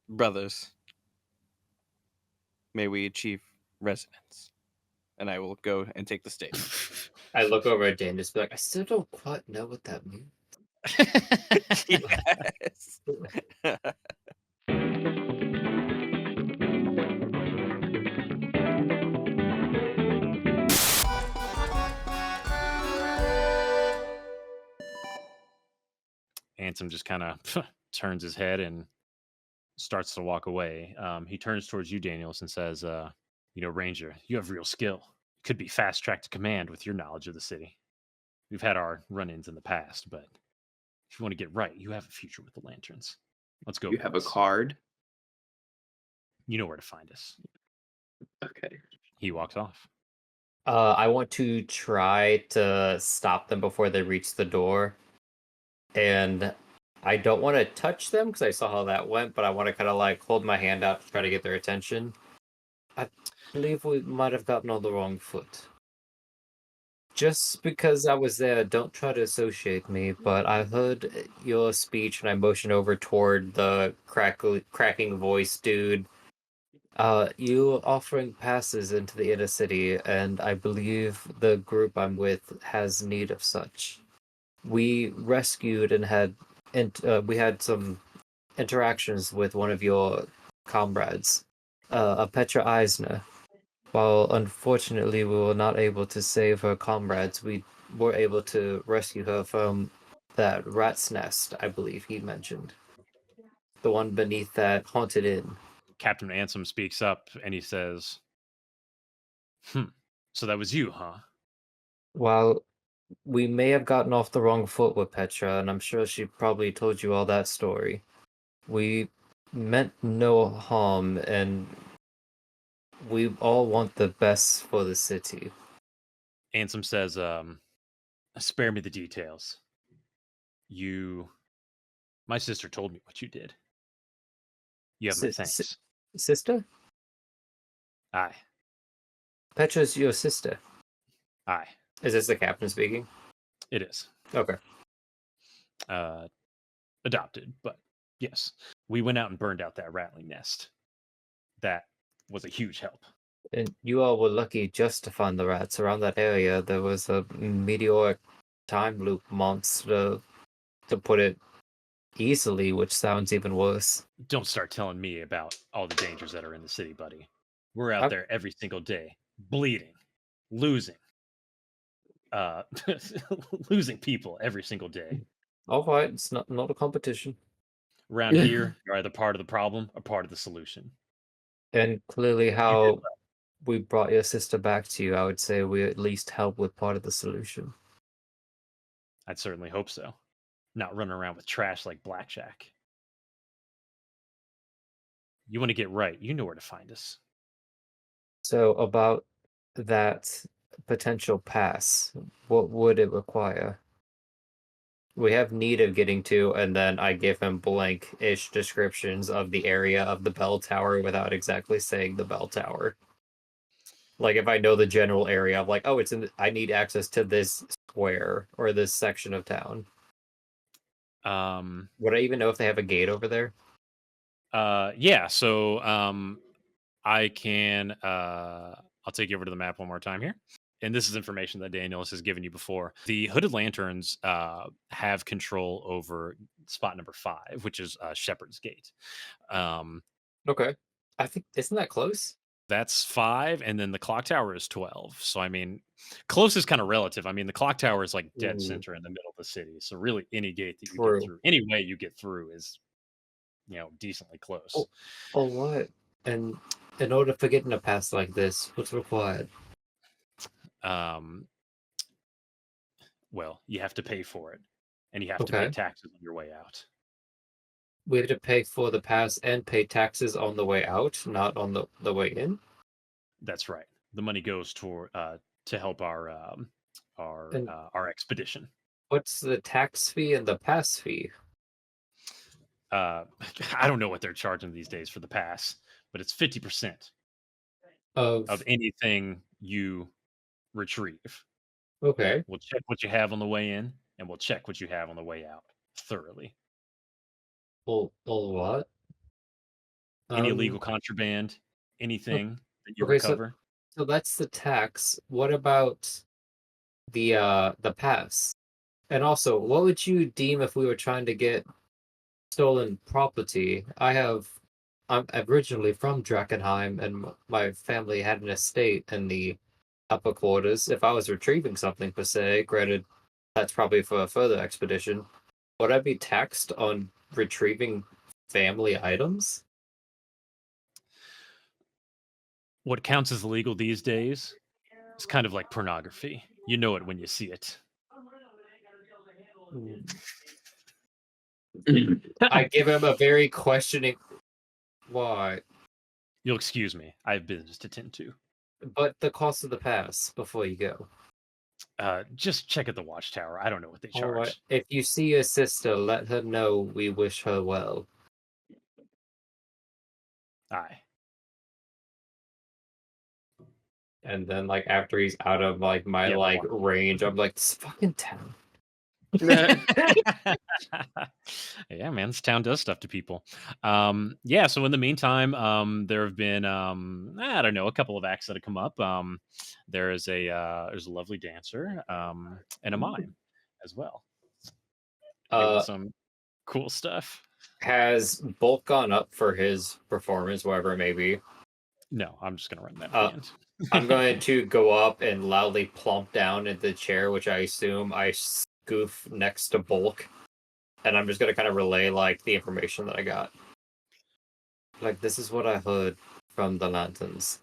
Brothers, may we achieve resonance. And I will go and take the stage. I look over at Dan, just be like, I still don't quite know what that means. Yes. Ansem just kind of turns his head and starts to walk away. He turns towards you, Daniels, and says, Ranger, you have real skill. Could be fast tracked to command with your knowledge of the city. We've had our run ins in the past, but if you want to get right, you have a future with the lanterns. Let's go. You have a boys. card? You know where to find us. Okay. He walks off. I want to try to stop them before they reach the door. And I don't want to touch them because I saw how that went, but I want to kind of like hold my hand out to try to get their attention. I believe we might have gotten on the wrong foot. Just because I was there, don't try to associate me, but I heard your speech and I motioned over toward the cracking voice dude. You offering passes into the inner city, and I believe the group I'm with has need of such. We rescued and we had some interactions with one of your comrades, a Petra Eisner. While unfortunately we were not able to save her comrades, we were able to rescue her from that rat's nest, I believe he mentioned. The one beneath that haunted inn. Captain Ansem speaks up and he says, so that was you, huh? While we may have gotten off the wrong foot with Petra, and I'm sure she probably told you all that story, we meant no harm, and we all want the best for the city. Ansem says, spare me the details. My sister told me what you did. You have my thanks. Sister? Aye. Petra's your sister. Aye. Is this the captain speaking? It is. Okay. Adopted, but yes. We went out and burned out that rattling nest. That was a huge help. And you all were lucky just to find the rats. Around that area, there was a meteoric time loop monster, to put it easily, which sounds even worse. Don't start telling me about all the dangers that are in the city, buddy. We're out there every single day, bleeding, losing, losing people every single day. All right, it's not a competition. Around here, you're either part of the problem or part of the solution. And clearly, how we brought your sister back to you, I would say we at least help with part of the solution. I'd certainly hope so. Not running around with trash like Blackjack. You want to get right, you know where to find us. So about that potential pass, what would it require? We have need of getting to, and then I give him blank-ish descriptions of the area of the bell tower without exactly saying the bell tower. Like, if I know the general area, I'm like, oh, I need access to this square or this section of town. Would I even know if they have a gate over there? Yeah, so I can I'll take you over to the map one more time here. And this is information that Daniels has given you before. The Hooded Lanterns have control over spot number 5, which is Shepherd's Gate. Okay. I think, isn't that close? That's 5, and then the clock tower is 12. So, I mean, close is kind of relative. I mean, the clock tower is like dead center in the middle of the city. So, really, any gate that you get through, any way you get through is, decently close. All right. And in order for getting a pass like this, what's required? Well, you have to pay for it, and you have to pay taxes on your way out. We have to pay for the pass and pay taxes on the way out, not on the way in? That's right. The money goes to help our expedition. What's the tax fee and the pass fee? I don't know what they're charging these days for the pass, but it's 50% of anything you retrieve. Okay. We'll check what you have on the way in, and we'll check what you have on the way out thoroughly. Well, what? Any illegal contraband, anything that you okay, recover. So that's the tax. What about the pass? And also, what would you deem if we were trying to get stolen property? I'm originally from Drakkenheim, and my family had an estate in the upper quarters. If I was retrieving something per se, granted, that's probably for a further expedition, would I be taxed on retrieving family items? What counts as illegal these days is kind of like pornography. You know it when you see it. I give him a very questioning. Why? You'll excuse me. I have business to tend to. But the cost of the pass before you go. Just check at the watchtower. I don't know what they charge. Alright. If you see your sister, let her know we wish her well. Aye. And then, like, after he's out of like my Yeah, range, I'm like, this fucking town. Yeah, man, this town does stuff to people. Yeah, so in the meantime, there have been I don't know, a couple of acts that have come up. There's a lovely dancer, and a mime as well. Doing some cool stuff. Has Bolt gone up for his performance, whatever it may be? No, I'm just gonna run that at the end. I'm going to go up and loudly plump down into the chair, which I assume I goof next to Bulk, and I'm just gonna kind of relay like the information that I got. Like, this is what I heard from the lanterns.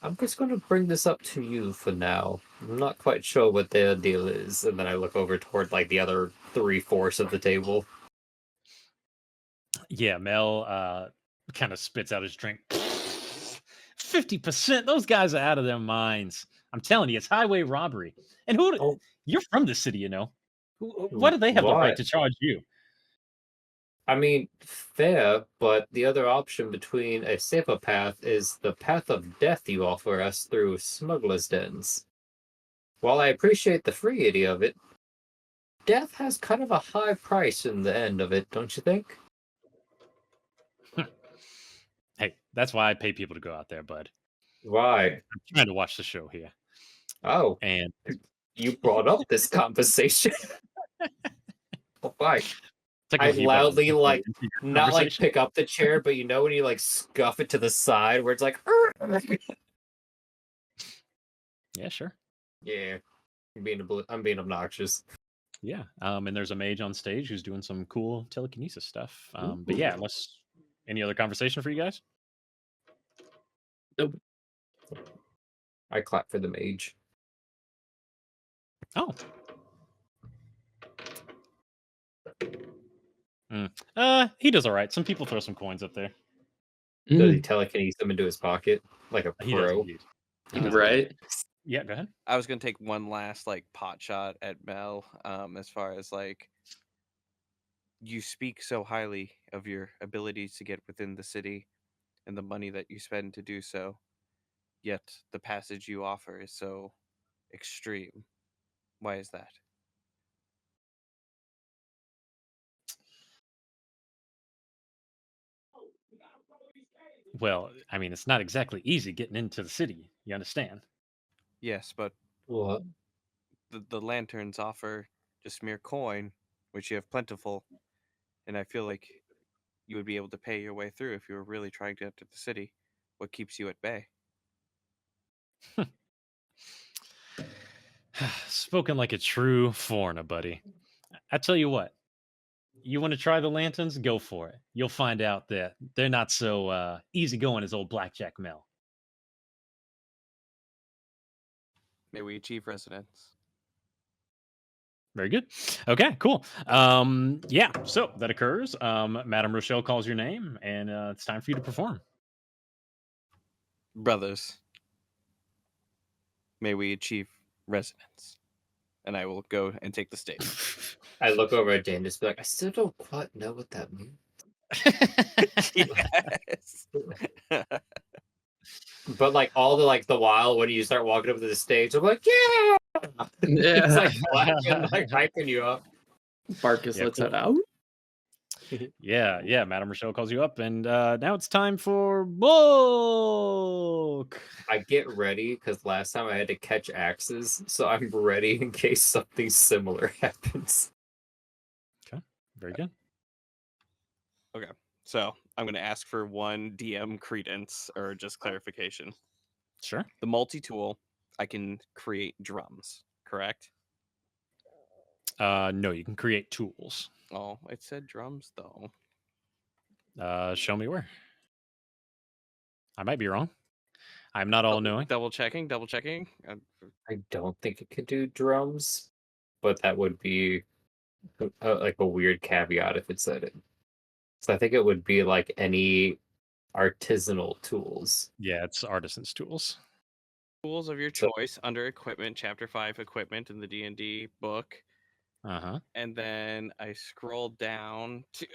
I'm just gonna bring this up to you for now. I'm not quite sure what their deal is, and then I look over toward like the other 3/4 of the table. Yeah, Mel kind of spits out his drink. 50%. Those guys are out of their minds. I'm telling you, it's highway robbery. And you're from the city, you know. Why do they have the right to charge you? I mean, fair, but the other option between a safer path is the path of death you offer us through smugglers' dens. While I appreciate the free of it, death has kind of a high price in the end of it, don't you think? Hey, that's why I pay people to go out there, bud. Why? I'm trying to watch the show here. Oh, and you brought up this conversation. Why? I loudly not like pick up the chair, but you know when you like scuff it to the side where it's like, yeah, sure. Yeah, I'm being obnoxious. Yeah, and there's a mage on stage who's doing some cool telekinesis stuff. But yeah, unless any other conversation for you guys. Nope. I clap for the mage. Oh. He does all right. Some people throw some coins up there. Does he telekinesis them into his pocket like a pro? He does right? Yeah, go ahead. I was gonna take one last like pot shot at Mel. As far as like, you speak so highly of your abilities to get within the city and the money that you spend to do so, yet the passage you offer is so extreme. Why is that? Well, I mean, it's not exactly easy getting into the city. You understand? Yes, but What? the lanterns offer just mere coin, which you have plentiful, and I feel like you would be able to pay your way through if you were really trying to enter the city. What keeps you at bay? Spoken like a true foreigner, buddy. I tell you what, you want to try the lanterns? Go for it. You'll find out that they're not so easygoing as old Blackjack Mel. May we achieve residence. Very good. Okay, cool. Yeah, so that occurs. Madame Rochelle calls your name, and it's time for you to perform. Brothers, may we achieve residence. And I will go and take the stage. I look over at Dan, just be like, I still don't quite know what that means. Yes. But like all the while when you start walking up to the stage, I'm like, yeah. It's like clapping, like hyping you up. Marcus lets it out. Yeah. Madame Rochelle calls you up, and now it's time for book. I get ready because last time I had to catch axes, so I'm ready in case something similar happens. Okay, very good. Okay, so I'm going to ask for one DM credence or just clarification. Sure. The multi-tool, I can create drums, correct? No, you can create tools. Oh, it said drums though. Show me where. I might be wrong. I'm not all knowing. Double checking. I don't think it could do drums, but that would be like a weird caveat if it said it. So I think it would be like any artisanal tools. Yeah, it's artisans' tools. Tools of your So- choice under equipment, chapter 5 equipment in the D&D book. Uh-huh. And then I scroll down to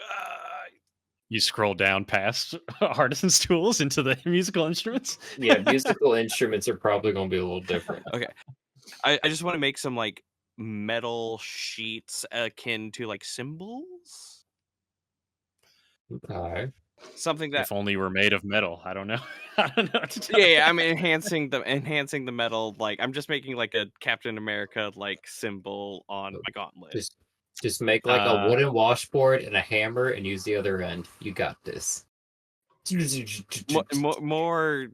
You scroll down past artisans' tools into the musical instruments. Yeah, musical instruments are probably going to be a little different. okay. I just want to make some like metal sheets akin to like symbols. Okay. Something that If only were made of metal. I don't know. I don't know what to tell yeah, you. I'm enhancing the metal. Like I'm just making like a Captain America like symbol on my gauntlet. Just make like a wooden washboard and a hammer and use the other end. You got this. More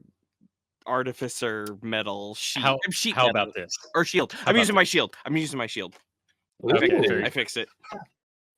artificer metal sheet. How metal. about this? Or shield. I'm using my shield. Okay, very I fixed it.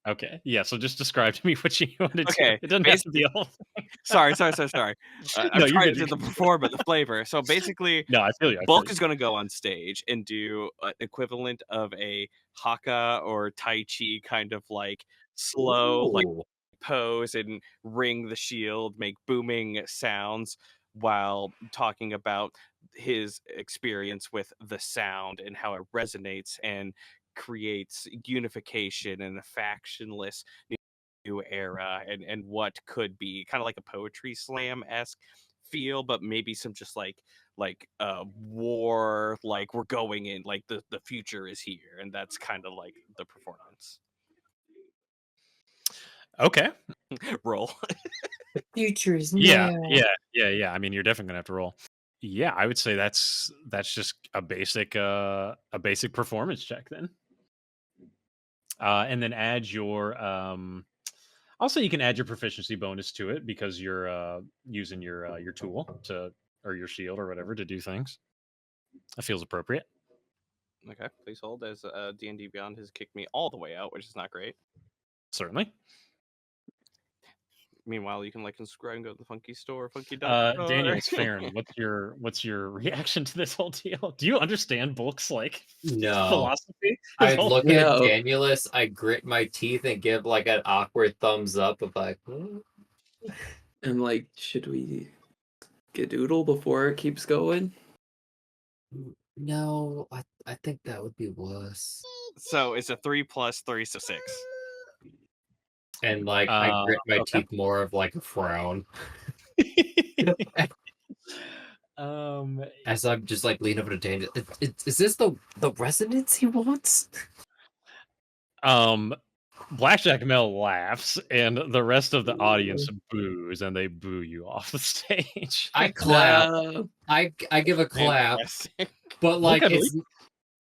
Okay. Yeah, so just describe to me what you wanted to. Okay, It doesn't have to be a whole thing. Sorry. I'm No, you're trying good, to you're do the good. perform, the flavor. So basically, No, I feel you. Bulk is going to go on stage and do an equivalent of a haka or tai chi kind of like slow like Ooh. pose and ring the shield, make booming sounds while talking about his experience with the sound and how it resonates and creates unification and a factionless new era and what could be kind of like a poetry slam-esque feel, but maybe some just like war, like we're going in, like the future is here, and that's kind of like the performance. Okay. Roll. The future is Yeah, now. yeah. I mean, you're definitely gonna have to roll. Yeah, I would say that's just a basic performance check then. And then add your I'll say you can add your proficiency bonus to it because you're using your tool to or your shield or whatever to do things. That feels appropriate. Okay, please hold as D&D Beyond has kicked me all the way out, which is not great. Certainly. Meanwhile, you can like subscribe and go to the Funky Store, Funky Dog Store. Daniel Farron, what's your reaction to this whole deal? Do you understand Bulk's like No. philosophy? I His whole- look at Danielus, I grit my teeth and give like an awkward thumbs up of like, I'm like, should we gedoodle before it keeps going? no, I think that would be worse. So it's a 3 + 3, so 6. And like I grit my okay. teeth more of like a frown. As I'm just like leaning over to Daniel. Is this the resonance he wants? Blackjack Mel laughs, and the rest of the audience boos, and they boo you off the stage. I clap. I give a clap, but like Okay, it's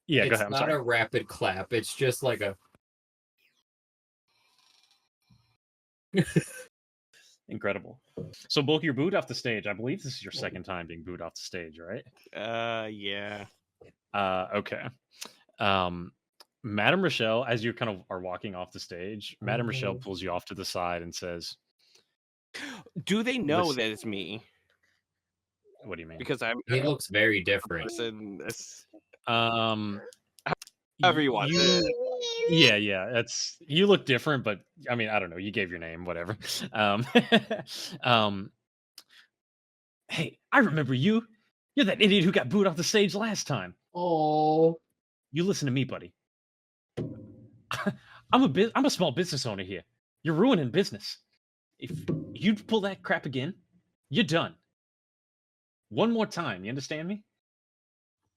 yeah, go it's ahead. I'm not sorry. a rapid clap. It's just like a. Incredible. So, Bulk, you're booed off the stage. I believe this is your second time being booed off the stage, right? Yeah. Okay. Madame Rochelle, as you kind of are walking off the stage, Madame Rochelle pulls you off to the side and says, Do they know Listen- that it's me? "What do you mean?" Because I'm He looks very different. However you want. Yeah. That's you look different, but I mean, I don't know. You gave your name, whatever. Hey, I remember you. You're that idiot who got booed off the stage last time. Oh, You listen to me, buddy. I'm a small business owner here. You're ruining business. If you pull that crap again, you're done. One more time, you understand me?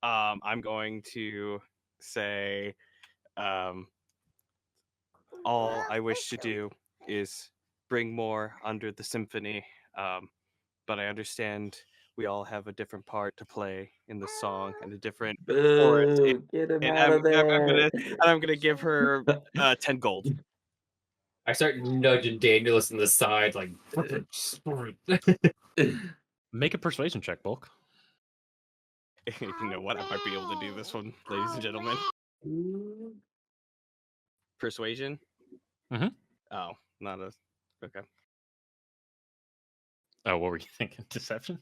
I'm going to say all I wish to do is bring more under the symphony. But I understand we all have a different part to play in the song and a different chorus. Boo! Get him And out of there. I'm gonna give her 10 gold. I start nudging Danielus in the side, like. Make a persuasion check, Bulk. You know what? I might be able to do this one, ladies and gentlemen. Persuasion? Mhm. Oh, not a... Okay. Oh, what were you thinking? Deception?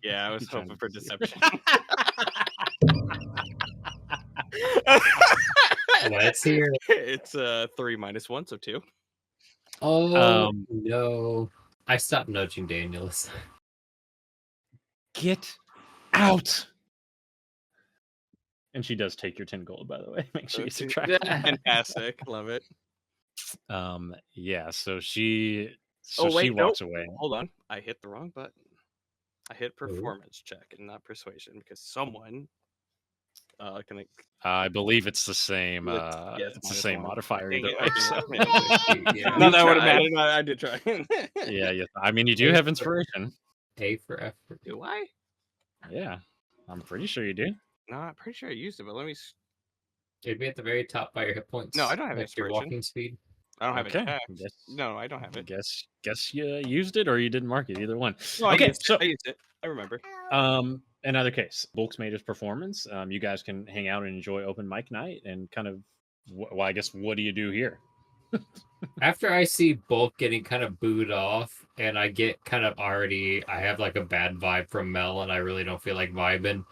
Yeah, I was You're trying hoping to for deceive. deception. Let's hear it. It's 3 minus 1, so 2. Oh, no. I stopped nudging Danielus. Get out! And she does take your 10 gold, by the way. Make sure you subtract. Fantastic. Love it. Yeah, so she wait, walks away. Hold on. I hit the wrong button. I hit performance check and not persuasion because someone can I believe it's the same. Yeah, it's the same modifier either way. Yeah. No, that would have mattered. I did try. Yeah. I mean, you do have inspiration. A for effort. Do I? Yeah, I'm pretty sure you do. No, I'm pretty sure I used it, but let me. It'd be at the very top by your hit points. No, I don't have like your inspiration. walking speed. I don't have it. Okay. No, I don't have it. Guess you used it or you didn't mark it. Either one. No, Okay, I used it. I remember. In either case, Bulk's made his performance. You guys can hang out and enjoy open mic night and kind of. Well, I guess what do you do here? After I see Bulk getting kind of booed off, and I get kind of I have like a bad vibe from Mel, and I really don't feel like vibing.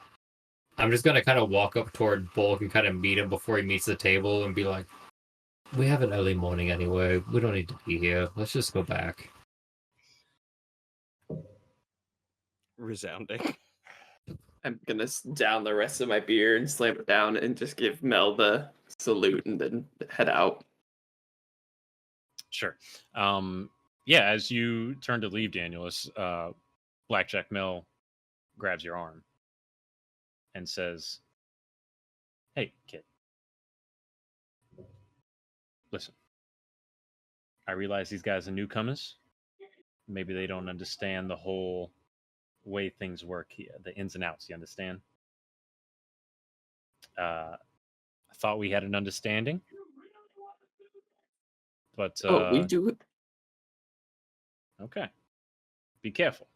I'm just gonna kind of walk up toward Bulk and kind of meet him before he meets the table and be like, "We have an early morning anyway. We don't need to be here. Let's just go back." Resounding. I'm gonna down the rest of my beer and slam it down and just give Mel the salute and then head out. Sure. Yeah, as you turn to leave, Danielus, Blackjack Mel grabs your arm and says, "Hey, kid. Listen. I realize these guys are newcomers. Maybe they don't understand the whole way things work here, the ins and outs, you understand? I thought we had an understanding. But we do. Okay. Be careful.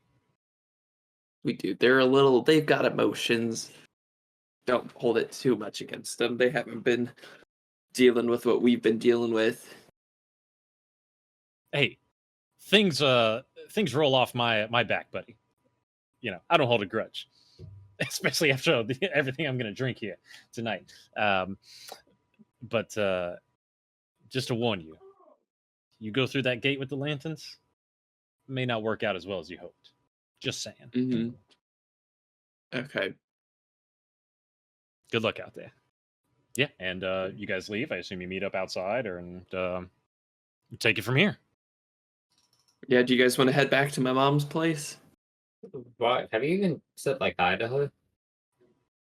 We do. They've got emotions. Don't hold it too much against them. They haven't been dealing with what we've been dealing with. Hey, things roll off my back, buddy. You know, I don't hold a grudge, especially after everything I'm going to drink here tonight. But just to warn you, you go through that gate with the lanterns, it may not work out as well as you hoped. Just saying. Mm-hmm. Okay. Good luck out there. Yeah, and you guys leave. I assume you meet up outside, and take it from here. Yeah, do you guys want to head back to my mom's place? What? Have you even said like hi to her?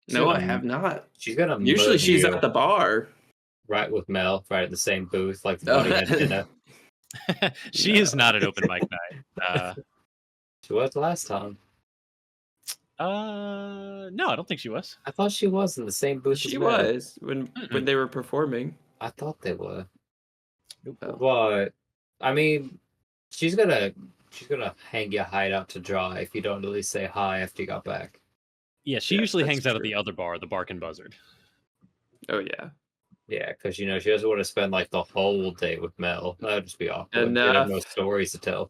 No, I have not. She's gonna. Usually she's at the bar. Right with Mel, right at the same booth, like the buddy at dinner. She is not at open mic night. She was last time. No, I don't think she was. I thought she was in the same booth. She was when they were performing. I thought they were. Oh. But I mean, she's gonna hang your hideout to dry if you don't at least say hi after you got back. Yeah, she usually hangs out at the other bar, the Bark and Buzzard. Oh yeah. Yeah, because she doesn't want to spend like the whole day with Mel. That would just be awkward. Enough. You have no stories to tell.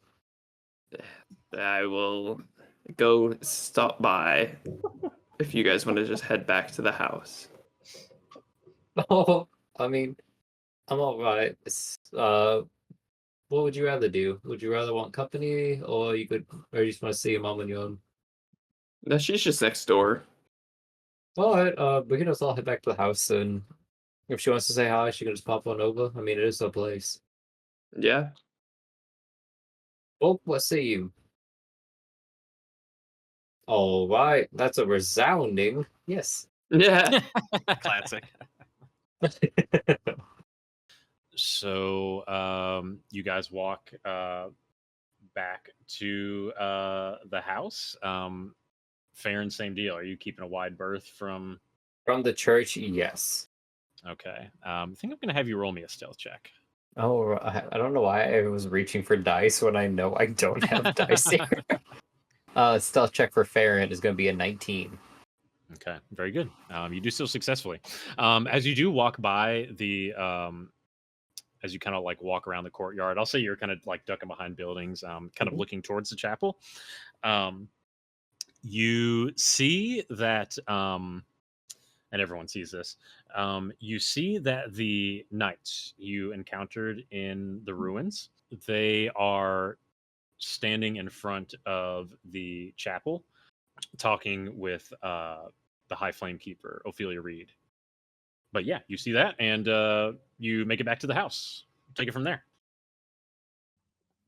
I will go stop by if you guys want to just head back to the house. Oh, I mean, I'm all right. What would you rather do? Would you rather want company, or you just want to see your mom on your own? No, she's just next door. All right. We can just all head back to the house, and if she wants to say hi, she can just pop on over. I mean, it is her place. Yeah. Well, what say you? All right, that's a resounding yes. Yeah. Classic. So you guys walk back to the house. Farron, same deal. Are you keeping a wide berth from the church? Yes. Okay. I think I'm going to have you roll me a stealth check. Oh, I don't know why I was reaching for dice when I know I don't have dice here. Stealth check for Farron is going to be a 19. Okay, very good. You do so successfully. As you do walk by the, as you kind of like walk around the courtyard, I'll say you're kind of like ducking behind buildings, kind of looking towards the chapel. You see that, and everyone sees this. You see that the knights you encountered in the ruins, they are standing in front of the chapel, talking with the High Flame Keeper, Ophelia Reed. But yeah, you see that, and you make it back to the house. Take it from there.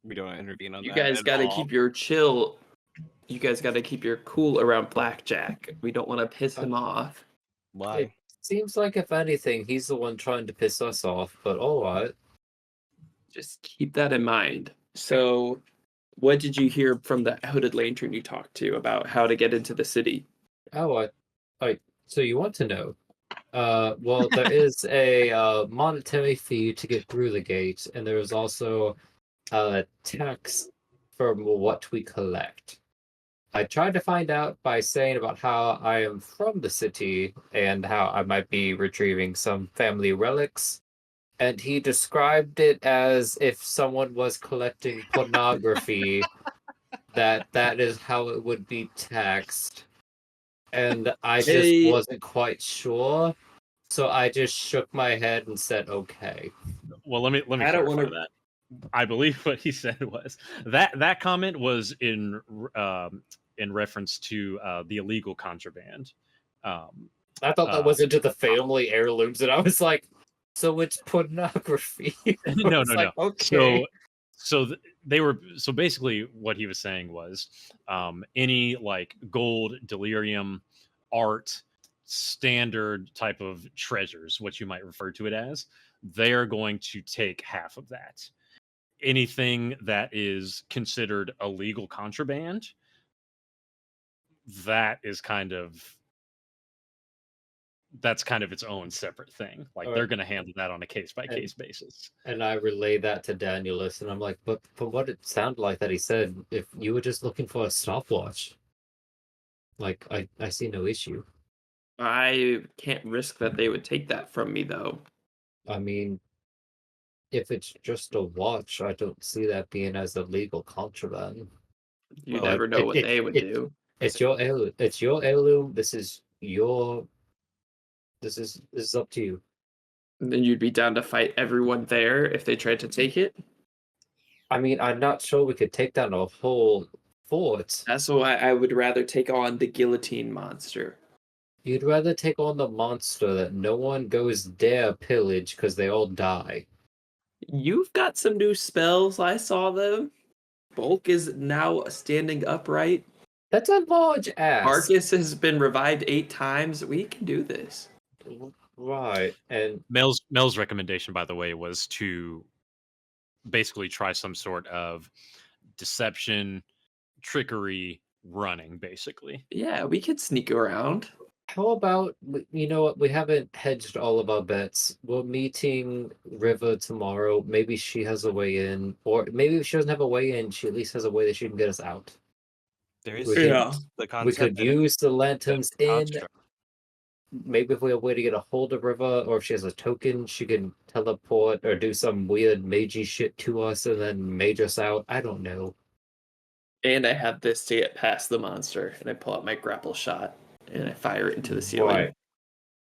We don't intervene on You that. guys at got to all. keep your chill. You guys got to keep your cool around Blackjack. We don't want to piss him off. Why? It seems like, if anything, he's the one trying to piss us off, but all right. Just keep that in mind. So, what did you hear from the hooded lantern you talked to about how to get into the city? Oh, so you want to know? Well, there is a monetary fee to get through the gate, and there is also a tax from what we collect. I tried to find out by saying about how I am from the city and how I might be retrieving some family relics, and he described it as if someone was collecting pornography, that is how it would be taxed. And I just Hey. wasn't quite sure. So I just shook my head and said, "Okay." Well, let me I don't clarify wanna- that. I believe what he said was that comment was in reference to the illegal contraband. I thought that was into the family heirlooms, and I was like, "So it's pornography?" No, It's no, like, no. okay. They were so basically what he was saying was any like gold, delirium, art, standard type of treasures, what you might refer to it as, they are going to take half of that. Anything that is considered illegal contraband, that is that's kind of its own separate thing. Like they're going to handle that on a case by case basis. And I relay that to Danielus, and I'm like, but from what it sounded like that he said, if you were just looking for a stopwatch, like I see no issue. I can't risk that they would take that from me, though. I mean, if it's just a watch, I don't see that being as illegal contraband. You Well, never know what they would do. It's your heirloom. It's your heirloom. This is up to you. And then you'd be down to fight everyone there if they tried to take it. I mean, I'm not sure we could take down a whole fort. That's why I would rather take on the guillotine monster. You'd rather take on the monster that no one goes dare pillage because they all die. You've got some new spells. I saw them. Bulk is now standing upright. That's a large ass. Marcus has been revived 8 times. We can do this. Right, and Mel's recommendation, by the way, was to basically try some sort of deception, trickery, running, basically. Yeah, we could sneak around. how about, you know what, we haven't hedged all of our bets. We're meeting River tomorrow. Maybe she has a way in, or maybe if she doesn't have a way in, she at least has a way that she can get us out. There is We could- the concept. We could that it- use the lanterns the in. construct. Maybe if we have a way to get a hold of River, or if she has a token, she can teleport or do some weird magey shit to us and then mage us out. I don't know. And I have this to get past the monster, and I pull out my grapple shot and I fire it into the ceiling. Right.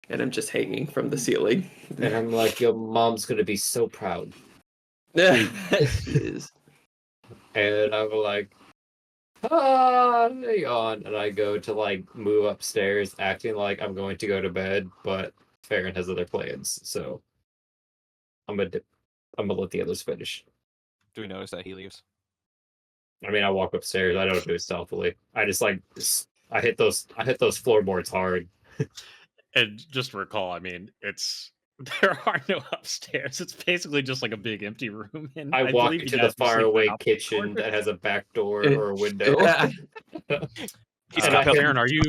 And I'm just hanging from the ceiling. And I'm like, your mom's gonna be so proud. She is. And I'm like, hang on. And I go to like move upstairs, acting like I'm going to go to bed, but Farron has other plans, so I'm gonna let the others finish. Do we notice that he leaves? I mean, I walk upstairs. I don't do it stealthily. I just like I hit those floorboards hard. And just to recall, I mean, it's There are no upstairs. It's basically just like a big empty room. And I walk believe you into the guys will sleep in the faraway house kitchen quarters. that has a back door Eh, or a window. yeah. He's And I compelled. hit- Farron, are you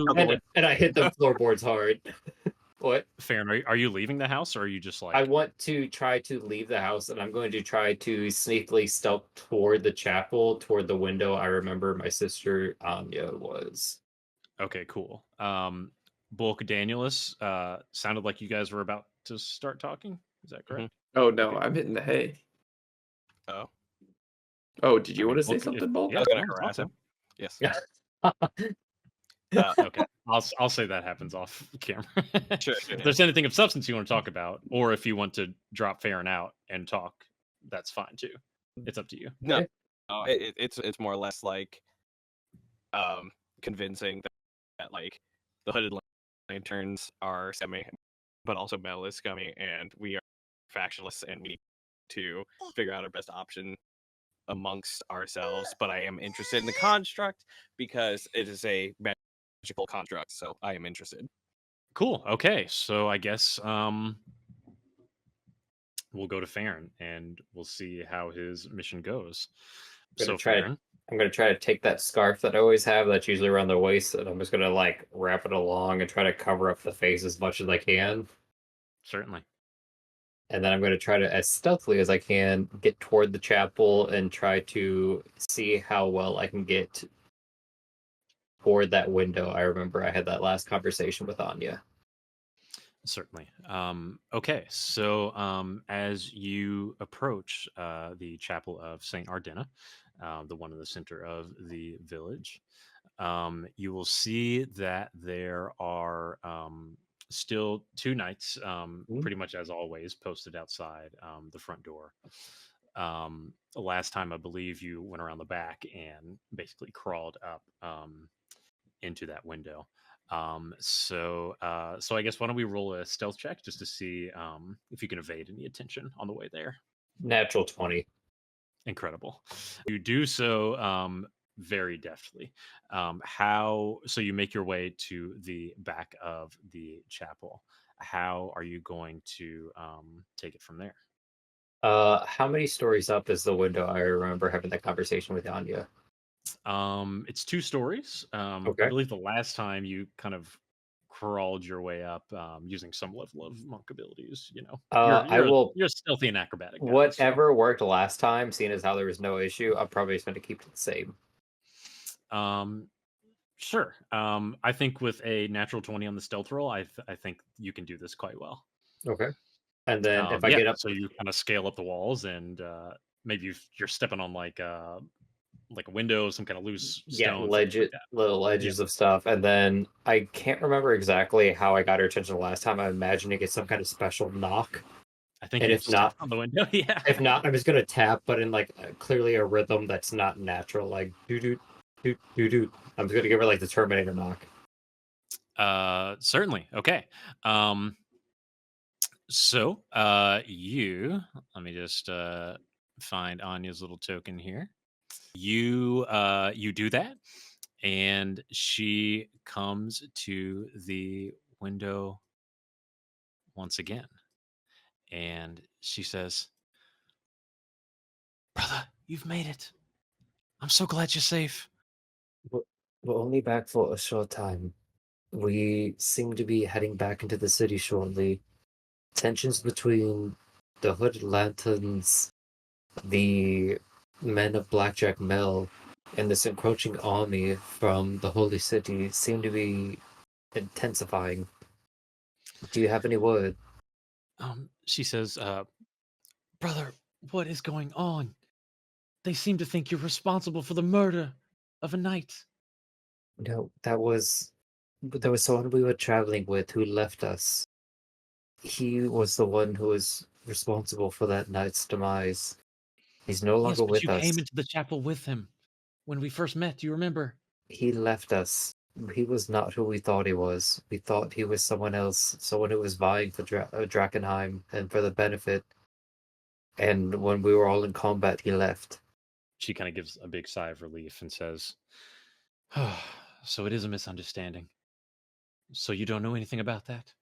and I hit the floorboards hard. What? Farron, are you leaving the house, or are you just I like want to try to leave the house, and I'm going to try to sneakily stealth toward the chapel, toward the window I remember my sister Anya was. okay, cool. Bulk Danielus, sounded like you guys were about to start talking. Is that correct? Oh no, Okay. I'm hitting the hay. Oh, Oh, did you I want mean, to say Bulk, something, Bulk? I was gonna go on, harass talk him. Yes. Yeah. Okay, I'll say that happens off camera. Sure. If there's anything of substance you want to talk about, or if you want to drop Farron out and talk, that's fine too. It's up to you. No, it's more or less like convincing that like the hooded lanterns are scummy, but also Mel is scummy, and we are factionists, and we need to figure out our best option amongst ourselves. But I am interested in the construct because it is a magical construct, so I am interested. Cool. Okay, so I guess we'll go to Farron and we'll see how his mission goes. So Farron, I'm gonna try to take that scarf that I always have that's usually around the waist, and I'm just gonna like wrap it along and try to cover up the face as much as I can. certainly. And then I'm going to try to, as stealthily as I can, get toward the chapel and try to see how well I can get toward that window. I remember I had that last conversation with Anya. Certainly. Okay, so as you approach the chapel of Saint Ardena, the one in the center of the village, you will see that there are still two knights, pretty much as always, posted outside the front door. The last time I believe you went around the back and basically crawled up into that window. So I guess why don't we roll a stealth check just to see if you can evade any attention on the way there. Natural 20. Incredible. You do so very deftly. So you make your way to the back of the chapel. How are you going to take it from there? How many stories up is the window? I remember having that conversation with Anya. It's 2 stories. Okay. I believe the last time you kind of crawled your way up using some level of monk abilities. You know, you're stealthy and acrobatic. Guy, whatever worked last time, seeing as how there was no issue, I'm probably just going to keep it the same. Sure. I think with a natural 20 on the stealth roll, I think you can do this quite well. Okay. And then if I get up, so you kind of scale up the walls, and maybe you're stepping on like a window, some kind of loose stone, little ledges of stuff, and then I can't remember exactly how I got her attention the last time. I'm imagining it's some kind of special knock. I think, and if not on the window, yeah. If not, I'm just gonna tap, but in like clearly a rhythm that's not natural, like doo doo doo doo doo. I'm just gonna give her like the Terminator knock. Certainly. Okay. So you let me just find Anya's little token here. You do that, and she comes to the window once again, and she says, "Brother, you've made it. I'm so glad you're safe." We're only back for a short time. We seem to be heading back into the city shortly. Tensions between the Hooded Lanterns, the men of Blackjack Mill, and this encroaching army from the Holy City seem to be intensifying. Do you have any word? She says, "Brother, what is going on? They seem to think you're responsible for the murder of a knight." No, there was someone we were traveling with who left us. He was the one who was responsible for that knight's demise. He's no longer Yes, but with you us. came into the chapel with him when we first met. Do you remember? He left us. He was not who we thought he was. We thought he was someone else, someone who was vying for Drakkenheim and for the benefit. And when we were all in combat, he left. She kind of gives a big sigh of relief and says, "Oh, so it is a misunderstanding. So you don't know anything about that?"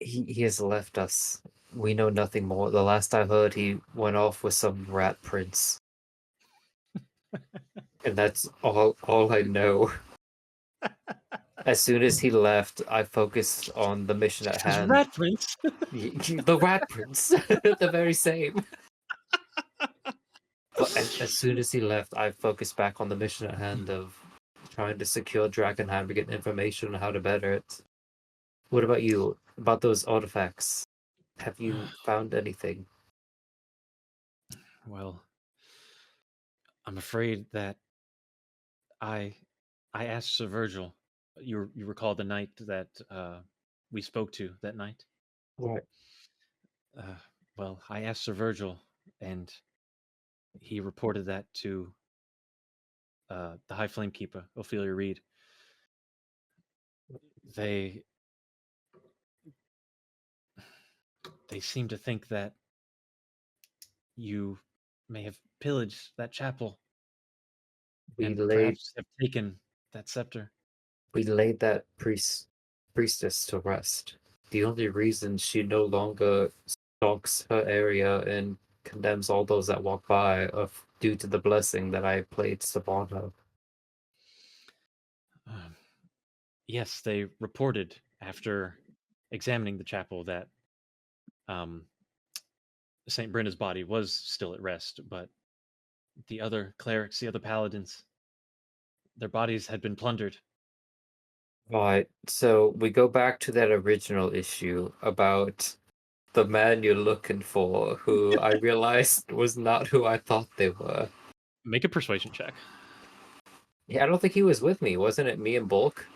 He has left us. We know nothing more. The last I heard, he went off with some rat prince. And that's all I know. As soon as he left, I focused on the mission at Says hand. Rat Prince. The rat prince. The very same. But as soon as he left, I focused back on the mission at hand of trying to secure Drakkenheim to get information on how to better it. What about you? About those artifacts? Have you found anything? Well, I'm afraid that I asked Sir Virgil. You recall the night that we spoke to that night? Right. Uh, well, I asked Sir Virgil, and he reported that to the High Flame Keeper, Ophelia Reed. They seem to think that you may have pillaged that chapel We and laid perhaps have taken that scepter. that priestess to rest. The only reason she no longer stalks her area and condemns all those that walk by of due to the blessing that I placed upon her. Yes, they reported after examining the chapel that Saint Brenna's body was still at rest, but the other clerics, the other paladins, their bodies had been plundered. Right. So we go back to that original issue about the man you're looking for, who I realized was not who I thought they were. Make a persuasion check. Yeah, I don't think he was with me. Wasn't it me and Bulk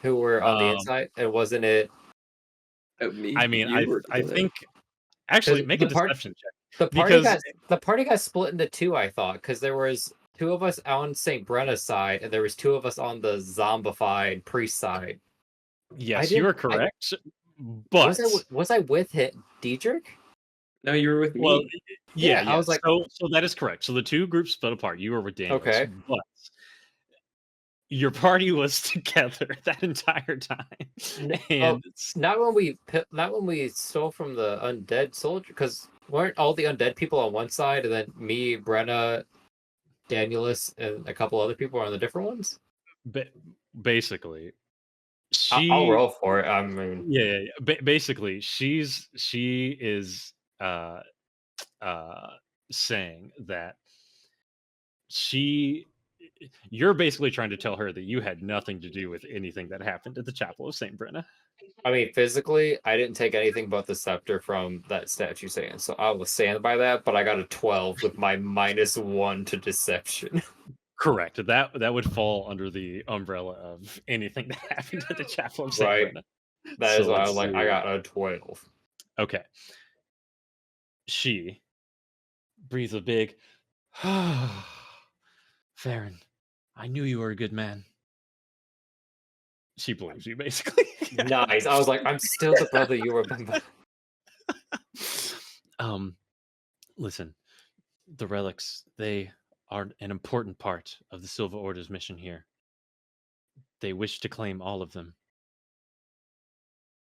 who were on the inside? And wasn't it? I mean, I think actually make a deception check. The Because party got split into two, I thought, because there was two of us on St. Brenna's side, and there was two of us on the zombified priest side. yes, you are correct. But was I with Diedrich? No, you were with me. well, yeah, I was like, so that is correct. So the two groups split apart. You were with Daniels, okay, but your party was together that entire time. And not when we stole from the undead soldier, because weren't all the undead people on one side, and then me, Brenna, Danielus, and a couple other people are on the different ones? Basically, I'll roll for it. I mean, yeah. Basically, she is saying that you're basically trying to tell her that you had nothing to do with anything that happened at the Chapel of Saint Brenna. I mean, physically, I didn't take anything but the scepter from that statue saying, so I will stand by that, but I got a 12 with my -1 to deception. Correct. That would fall under the umbrella of anything that happened at the Chapel of Saint Brenna. That is why I was like, I got a 12. Okay. She breathes a big Farron, I knew you were a good man. She believes you, basically. Nice. I was like, I'm still the brother you remember. Listen, the relics, they are an important part of the Silver Order's mission here. They wish to claim all of them.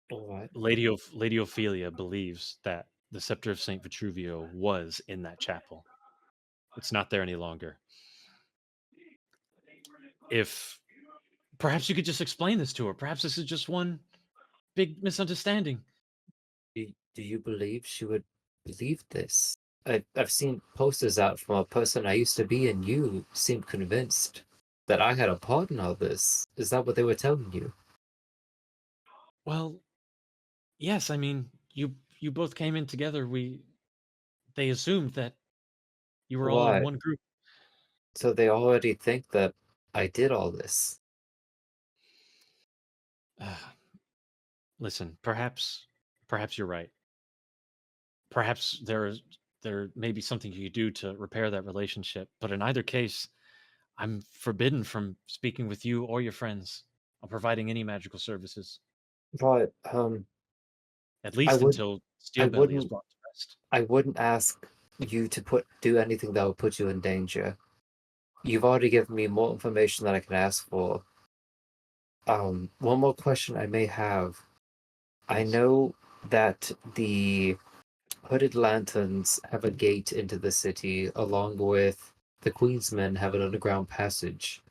What? Lady Ophelia believes that the Scepter of Saint Vitruvio was in that chapel. It's not there any longer. If perhaps you could just explain this to her. Perhaps this is just one big misunderstanding. Do you believe she would believe this? I've seen posters out from a person I used to be, and you seemed convinced that I had a part in all this. Is that what they were telling you? Well, yes. I mean, you both came in together. They assumed that you were all in one group. So they already think that I did all this. Listen, perhaps you're right. Perhaps there may be something you could do to repair that relationship. But in either case, I'm forbidden from speaking with you or your friends on providing any magical services. But at least until Steelbelly is brought to rest. I wouldn't ask you to do anything that would put you in danger. You've already given me more information than I can ask for. One more question I may have. I know that the hooded lanterns have a gate into the city, along with the Queensmen have an underground passage.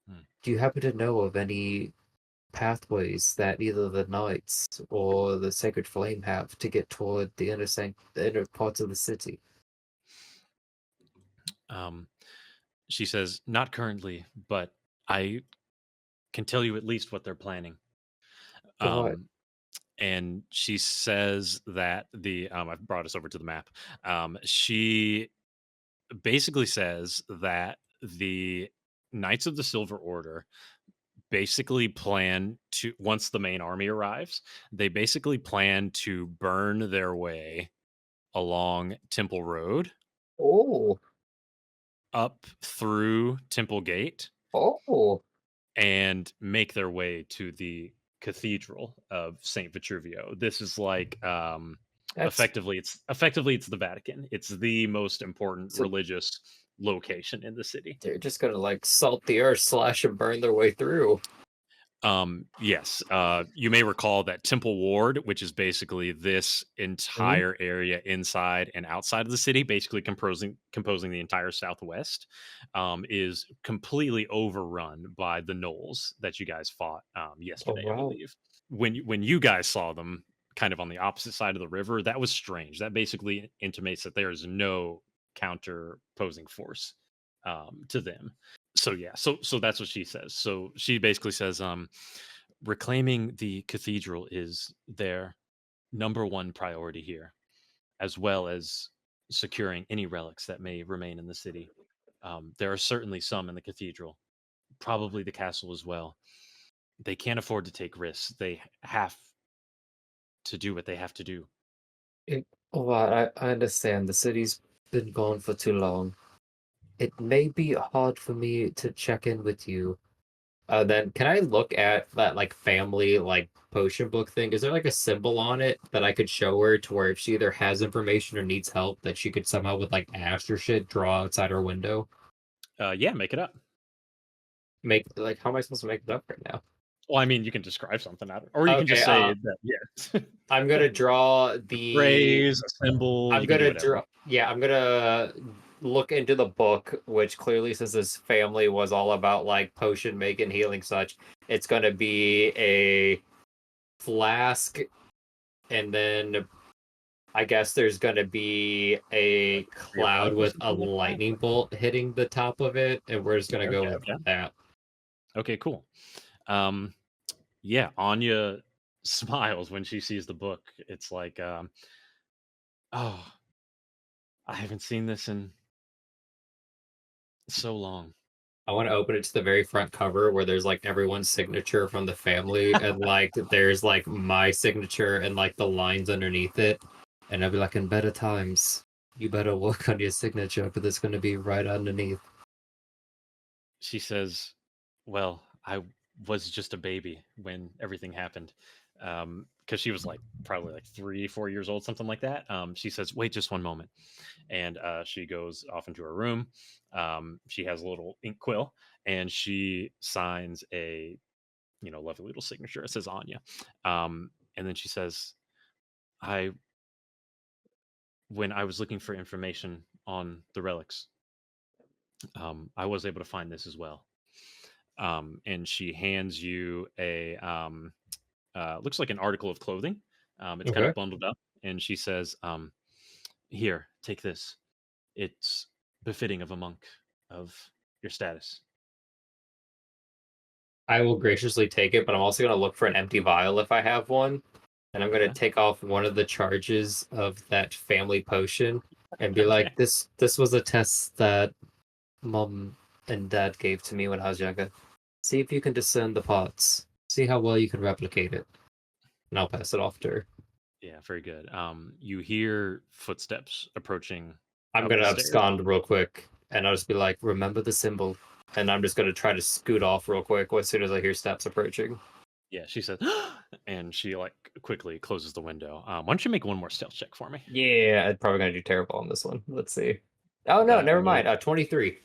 Hmm. Do you happen to know of any pathways that either the Knights or the Sacred Flame have to get toward the the inner parts of the city? Um, she says, "Not currently, but I can tell you at least what they're planning." What? Um, and she says that I've brought us over to the map. She basically says that the Knights of the Silver Order basically plan to, once the main army arrives, they basically plan to burn their way along Temple Road Oh, up through Temple Gate oh, and make their way to the Cathedral of Saint Vitruvio. This is like that's effectively it's the Vatican. It's the most important so religious location in the city. they're just gonna like salt the earth, slash and burn their way through. Yes. You may recall that Temple Ward, which is basically this Mhm. entire area inside and outside of the city, basically composing the entire southwest, is completely overrun by the gnolls that you guys fought Oh yesterday, I wow. believe. When you guys saw them kind of on the opposite side of the river, that was strange. That basically intimates that there is no counter posing force to them. So yeah, so that's what she says. So she basically says reclaiming the cathedral is their number one priority here, as well as securing any relics that may remain in the city. There are certainly some in the cathedral, probably the castle as well. They can't afford to take risks. They have to do what they have to do. Well, I understand the city's been gone for too long. It may be hard for me to check in with you. Then can I look at that like family like potion book thing? Is there like a symbol on it that I could show her to where if she either has information or needs help that she could somehow with like ash or shit draw outside her window? Yeah, make it up. Make like how am I supposed to make it up right now? Well, I mean, you can describe something out of, or you can Okay, just say that. Yeah, I'm gonna draw the phrase, a symbol. I'm You can do gonna whatever. draw. Yeah, I'm gonna look into the book, which clearly says this family was all about like potion making, healing, such. It's gonna be a flask, and then I guess there's gonna be a Tree of cloud life or with a something like that. lightning bolt hitting the top of it, and we're just gonna go Okay, with okay, that. okay, cool. Um, yeah, Anya smiles when she sees the book. It's like, oh, I haven't seen this in so long. I want to open it to the very front cover where there's like everyone's signature from the family, and like there's like my signature and like the lines underneath it. And I'll be like, in better times, you better work on your signature because it's going to be right underneath. She says, "Well, I was just a baby when everything happened." Because she was like probably like 3, 4 years old, something like that. She says, "Wait just one moment," and she goes off into her room. She has a little ink quill, and she signs a lovely little signature. It says Anya, and then she says, "I when I was looking for information on the relics, I was able to find this as well." And she hands you a looks like an article of clothing. It's kind Okay. of bundled up, and she says, "Here, take this. It's befitting of a monk of your status." I will graciously take it, but I'm also going to look for an empty vial if I have one. And I'm going to Okay. take off one of the charges of that family potion and be like, this was a test that mom and dad gave to me when I was younger. See if you can discern the parts. See how well you can replicate it. And I'll pass it off to her. Yeah, very good. You hear footsteps approaching I'm up gonna the stairs. abscond real quick, and I'll just be like, "Remember the symbol." And I'm just gonna try to scoot off real quick as soon as I hear steps approaching. Yeah, she says, and she like quickly closes the window. Why don't you make one more stealth check for me? Yeah, I'm probably gonna do terrible on this one. Let's see. Oh no, That never would mind. 23.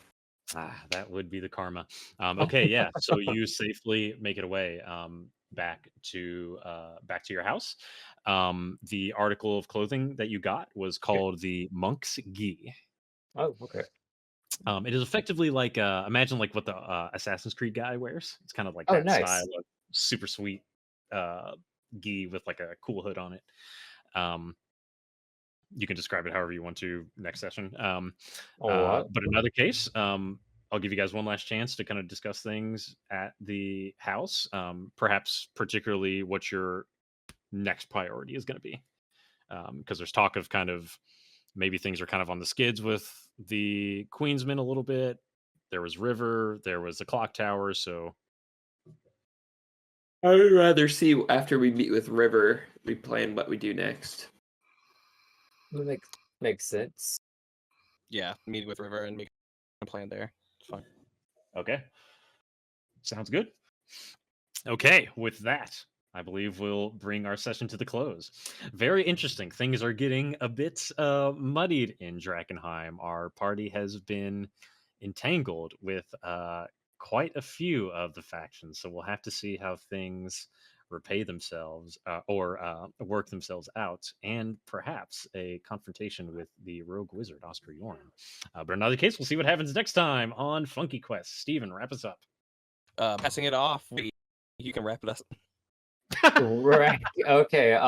that would be the karma. Okay, yeah. So you safely make it away. back to your house. The article of clothing that you got was called the monk's gi. Oh, okay. It is effectively like imagine like what the Assassin's Creed guy wears. It's kind of like Oh, that nice. style of super sweet gi with like a cool hood on it. You can describe it however you want to next session. But in another case, I'll give you guys one last chance to kind of discuss things at the house. Perhaps particularly what your next priority is going to be, because there's talk of kind of maybe things are kind of on the skids with the Queensmen a little bit. There was River, there was the clock tower, so I would rather see after we meet with River, we plan what we do next. Makes sense. Yeah, meet with River and make a plan there. It's fine. okay. Sounds good. Okay, with that, I believe we'll bring our session to the close. Very interesting. Things are getting a bit muddied in Drakkenheim. Our party has been entangled with quite a few of the factions, so we'll have to see how things repay themselves or work themselves out, and perhaps a confrontation with the rogue wizard Oscar Yorn. But in another case, we'll see what happens next time on Funky Quest. Steven, wrap us up. Passing it off, you can wrap it up. Right. Okay.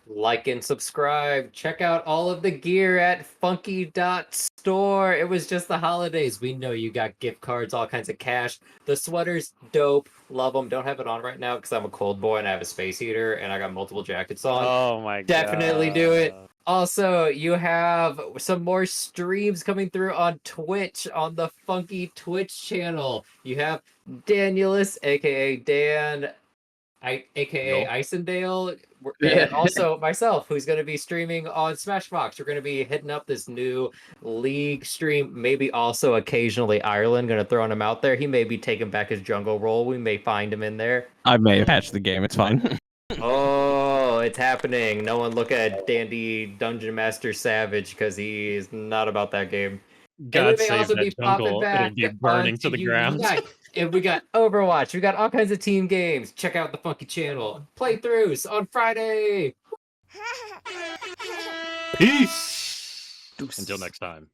Like and subscribe. Check out all of the gear at funky.store. It was just the holidays. We know you got gift cards, all kinds of cash. The sweaters, dope. Love them. Don't have it on right now because I'm a cold boy and I have a space heater and I got multiple jackets on. Oh my god. Definitely do it. Also, you have some more streams coming through on Twitch, on the Funky Twitch channel. You have Danielus, aka Dan, aka Isendale, and also myself, who's going to be streaming on Smashbox. We're going to be hitting up this new League stream, maybe also occasionally Ireland. Going to throw him out there. He may be taking back his jungle role. We may find him in there. I may have patched the game. It's fine. Oh, it's happening. No one look at Dandy Dungeon Master Savage because he is not about that game. God and we may save also that be popping jungle. back It'll be burning to the ground. And we got Overwatch. We got all kinds of team games. Check out the Funky channel. Playthroughs on Friday. Peace. Until next time.